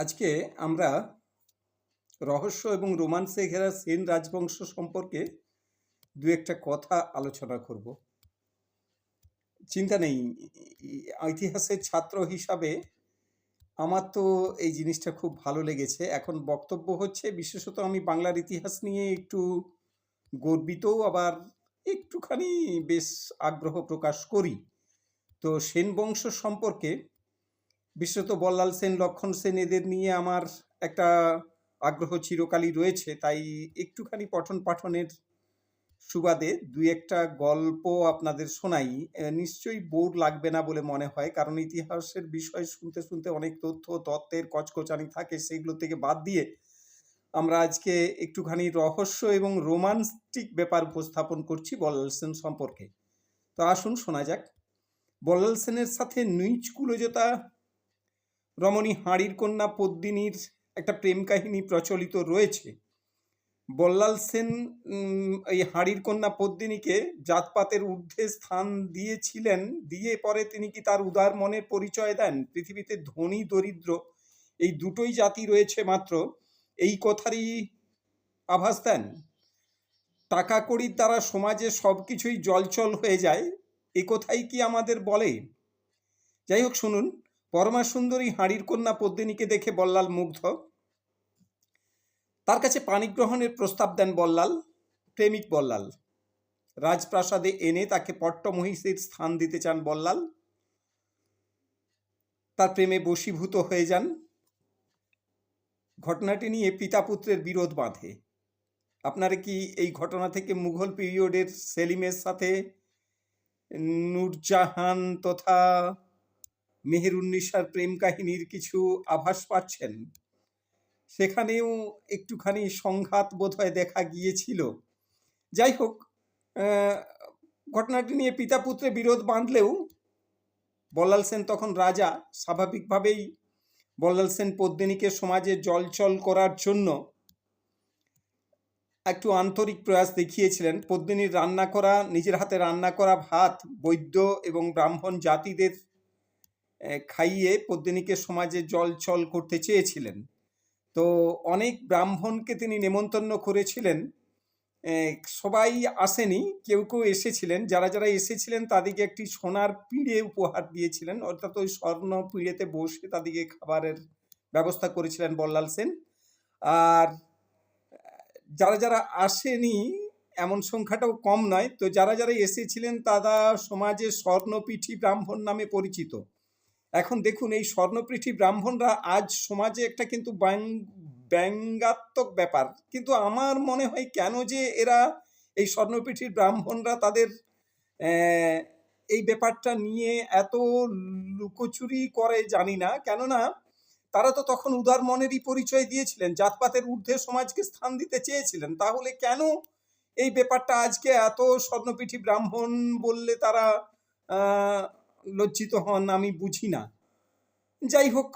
আজকে আমরা রহস্য এবং রোমান্সে ঘেরা সেন রাজবংশ সম্পর্কে দু একটা কথা আলোচনা করব। চিন্তা নেই, ইতিহাসের ছাত্র হিসাবে আমার তো এই জিনিসটা খুব ভালো লেগেছে। এখন বক্তব্য হচ্ছে, বিশেষত আমি বাংলার ইতিহাস নিয়ে একটু গর্বিত, আবার একটুখানি বেশ আগ্রহ প্রকাশ করি। তো সেন বংশ সম্পর্কে, বিশেষত বল্লাল সেন, লক্ষণ সেন, এদের নিয়ে আমার একটা আগ্রহ চিরকালই রয়েছে। তাই একটুখানি পঠন পাঠনের সুবাদে দুই একটা গল্প আপনাদের শোনাই। নিশ্চয়ই বোর লাগবে না বলে মনে হয়, কারণ ইতিহাসের বিষয় শুনতে শুনতে অনেক তথ্য তত্ত্বের কচকচানি থাকে, সেগুলো থেকে বাদ দিয়ে আমরা আজকে একটুখানি রহস্য এবং রোমান্টিক ব্যাপার উপস্থাপন করছি বল্লাল সেন সম্পর্কে। তো আসুন শোনা যাক। বল্লাল সেনের সাথে নীচ কুলজতা রমণী হাঁড়ির কন্যা পদ্মিনীর একটা প্রেম কাহিনী প্রচলিত রয়েছে। বল্লাল সেন এই হাঁড়ির কন্যা পদ্মিনীকে জাতপাতের ঊর্ধ্বে স্থান দিয়েছিলেন, দিয়ে পরে তিনি কি তার উদার মনের পরিচয় দেন? পৃথিবীতে ধনী দরিদ্র এই দুটোই জাতি রয়েছে মাত্র, এই কথারই আভাস দেন। টাকা কড়ির দ্বারা সমাজে সব কিছুই জলচল হয়ে যায়, এ কথাই কি আমাদের বলে? যাই হোক, শুনুন। পরমা সুন্দরী হাঁড়ির কন্যা পদ্মিনীকে দেখে বল্লাল মুগ্ধ। তার কাছে পাণিগ্রহণের প্রস্তাব দেন বল্লাল। প্রেমিক বল্লাল রাজপ্রাসাদে এনে তাকে পট্টমহিষীর স্থান দিতে চান বল্লাল। তার প্রেমে বশীভূত হয়ে যান। ঘটনাটি নিয়ে পিতা পুত্রের বিরোধ বাঁধে। আপনারা কি এই ঘটনা থেকে মুঘল পিরিয়ডের সেলিমের সাথে নূরজাহান তথা মেহেরুন্নিসার প্রেম কাহিনীর কিছু আভাস পাচ্ছেন? সেখানেও একটুখানি সংঘাত বোধহয় দেখা গিয়েছিল। যাই হোক, ঘটনাটি নিয়ে পিতা পুত্রে বিরোধ বাঁধলেও বল্লাল সেন তখন রাজা। স্বাভাবিকভাবেই বল্লাল সেন পদ্মিনীকে সমাজে জলচল করার জন্য একটু আন্তরিক প্রয়াস দেখিয়েছিলেন। পদ্মিনীর রান্না করা, নিজের হাতে রান্না করা ভাত বৈদ্য এবং ব্রাহ্মণ জাতিদের খাইয়ে পদ্মিনীকে সমাজে জলচল করতে চেয়েছিলেন। তো অনেক ব্রাহ্মণকে তিনি নেমন্তন্ন করেছিলেন। সবাই আসেনি, কেউ কেউ এসেছিলেন। যারা যারা এসেছিলেন তাদেরকে একটি সোনার পিঁড়ে উপহার দিয়েছিলেন, অর্থাৎ ওই স্বর্ণ পিঁড়েতে বসে তাদেরকে খাবারের ব্যবস্থা করেছিলেন বল্লাল সেন। আর যারা যারা আসেনি এমন সংখ্যাটাও কম নয়। তো যারা যারা এসেছিলেন তারা সমাজে স্বর্ণপিঠী ব্রাহ্মণ নামে পরিচিত। এখন দেখুন, এই স্বর্ণপিঠী ব্রাহ্মণরা আজ সমাজে একটা কিন্তু ব্যঙ্গাত্মক ব্যাপার। কিন্তু আমার মনে হয় কেন যে এরা, এই স্বর্ণপিঠীর ব্রাহ্মণরা, তাদের এই ব্যাপারটা নিয়ে এত লুকোচুরি করে জানি না। কেননা তারা তো তখন উদার মনেরই পরিচয় দিয়েছিলেন, জাতপাতের ঊর্ধ্বে সমাজকে স্থান দিতে চেয়েছিলেন। তাহলে কেন এই ব্যাপারটা আজকে এত স্বর্ণপিঠী ব্রাহ্মণ বললে তারা লজ্জিত হন, আমি বুঝি না। যাই হোক,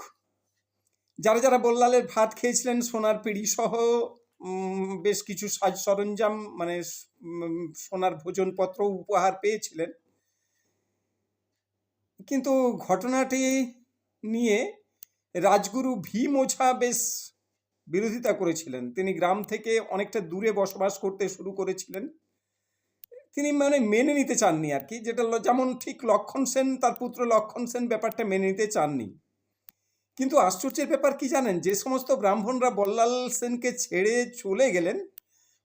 যারা যারা বল্লালের ভাত খেয়েছিলেন সোনার পিঁড়ি সহ বেশ কিছু সাজ সরঞ্জাম, মানে সোনার ভোজনপত্র উপহার পেয়েছিলেন। কিন্তু ঘটনাটি নিয়ে রাজগুরু ভীম ওঝা বেশ বিরোধিতা করেছিলেন। তিনি গ্রাম থেকে অনেকটা দূরে বসবাস করতে শুরু করেছিলেন। তিনি মেনে নিতে চাননি আর কি, যেটা যেমন ঠিক লক্ষণ সেন, তার পুত্র লক্ষণ সেন ব্যাপারটা মেনে নিতে চাননি। কিন্তু আশ্চর্যের ব্যাপার কি জানেন? যে সমস্ত ব্রাহ্মণরা বল্লাল সেনকে ছেড়ে চলে গেলেন,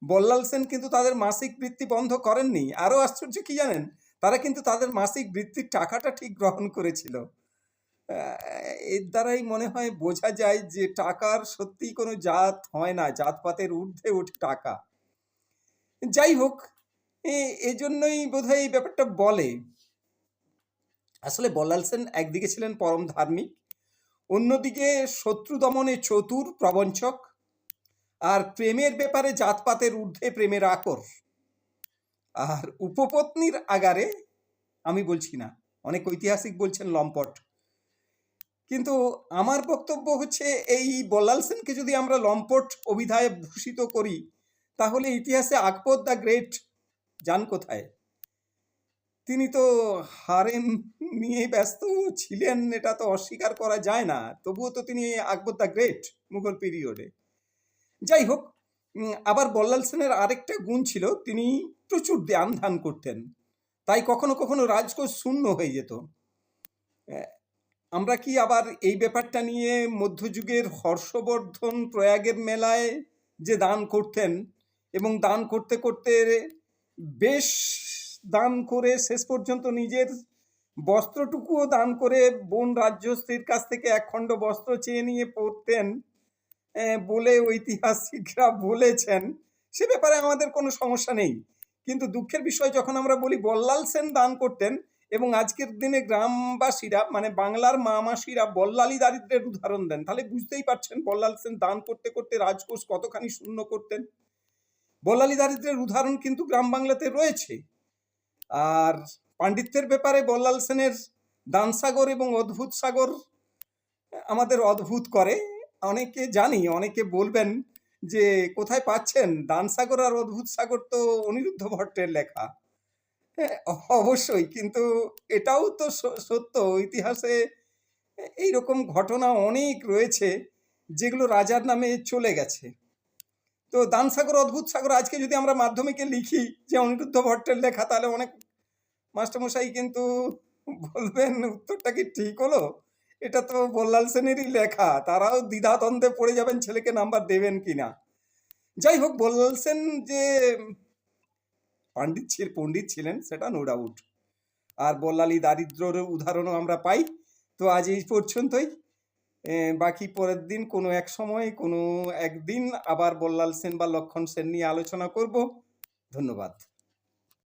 বল্লাল সেন কিন্তু তাদের মাসিক বৃত্তি বন্ধ করেননি। আরও আশ্চর্য কি জানেন? তারা কিন্তু তাদের মাসিক বৃত্তির টাকাটা ঠিক গ্রহণ করেছিল। এর দ্বারাই মনে হয় বোঝা যায় যে টাকার সত্যিই কোনো জাত হয় না, জাতপাতের ঊর্ধ্বে ওঠে টাকা। যাই হোক, এজন্যই বোধহয় এই ব্যাপারটা বলে। আসলে বল্লাল সেন একদিকে ছিলেন পরম ধার্মিক, অন্যদিকে শত্রু দমনে চতুর প্রবঞ্চক, আর প্রেমের ব্যাপারে জাতপাতের ঊর্ধ্বে প্রেমের আকর। আর উপপত্নীর আগারে আমি বলছি না, অনেক ঐতিহাসিক বলছেন লম্পট। কিন্তু আমার বক্তব্য হচ্ছে, এই বল্লাল সেনকে যদি আমরা লম্পট অভিধায় ভূষিত করি, তাহলে ইতিহাসে আকবর দ্য গ্রেট যান কোথায়? তিনি তো হারেম নিয়ে ব্যস্ত ছিলেন, এটা তো অস্বীকার করা যায় না। তবুও তো তিনি আকবর দ্য গ্রেট মুঘল পিরিয়ডে। যাই হোক, আবার বল্লাল সেনের আরেকটা গুণ ছিল, তিনি প্রচুর ধ্যান করতেন। তাই কখনো কখনো রাজকোষ শূন্য হয়ে যেত। আমরা কি আবার এই ব্যাপারটা নিয়ে মধ্যযুগের হর্ষবর্ধন প্রয়াগের মেলায় যে দান করতেন এবং দান করতে করতে বেশ দান করে শেষ পর্যন্ত নিজের বস্ত্রটুকুও দান করে বোন রাজ্যশ্রীর কাছ থেকে একখণ্ড বস্ত্র চেয়ে নিয়ে পরতেন বলে ঐতিহাসিকরা বলেছেন, সে ব্যাপারে আমাদের কোনো সমস্যা নেই। কিন্তু দুঃখের বিষয়, যখন আমরা বলি বল্লাল সেন দান করতেন এবং আজকের দিনে গ্রামবাসীরা মানে বাংলার মামাসিরা বল্লালি দারিদ্রের উদাহরণ দেন, তাহলে বুঝতেই পারছেন বল্লাল সেন দান করতে করতে রাজকোষ কতখানি শূন্য করতেন। বল্লালি দারিদ্রের উদাহরণ কিন্তু গ্রাম বাংলাতে রয়েছে। আর পাণ্ডিত্যের ব্যাপারে বল্লাল সেনের দানসাগর এবং অদ্ভুত সাগর আমাদের অদ্ভুত করে। অনেকে জানি, অনেকে বলবেন যে কোথায় পাচ্ছেন, দানসাগর আর অদ্ভুত সাগর তো অনিরুদ্ধ ভট্টের লেখা। অবশ্যই, কিন্তু এটাও তো সত্য, ইতিহাসে এইরকম ঘটনা অনেক রয়েছে যেগুলো রাজার নামে চলে গেছে। তো দানসাগর অদ্ভুত সাগর আজকে যদি আমরা মাধ্যমিকে লিখি যে অনিরুদ্ধ ভট্টের লেখা, তাহলে অনেক মাস্টারমশাই কিন্তু বলবেন উত্তরটা কি ঠিক হলো, এটা তো বল্লাল সেনেরই লেখা। তারাও দ্বিধাদ্বন্দ্বে পড়ে যাবেন ছেলেকে নাম্বার দেবেন কিনা। যাই হোক, বল্লাল সেন যে পণ্ডিত ছিলেন সেটা নো ডাউট। আর বল্লালি দারিদ্র্যের উদাহরণও আমরা পাই। তো আজ এই পর্যন্তই। বাকি পরের দিন কোনো এক সময় কোনো একদিন আবার বল্লাল সেন বা লক্ষণ সেন নিয়ে আলোচনা করব। ধন্যবাদ।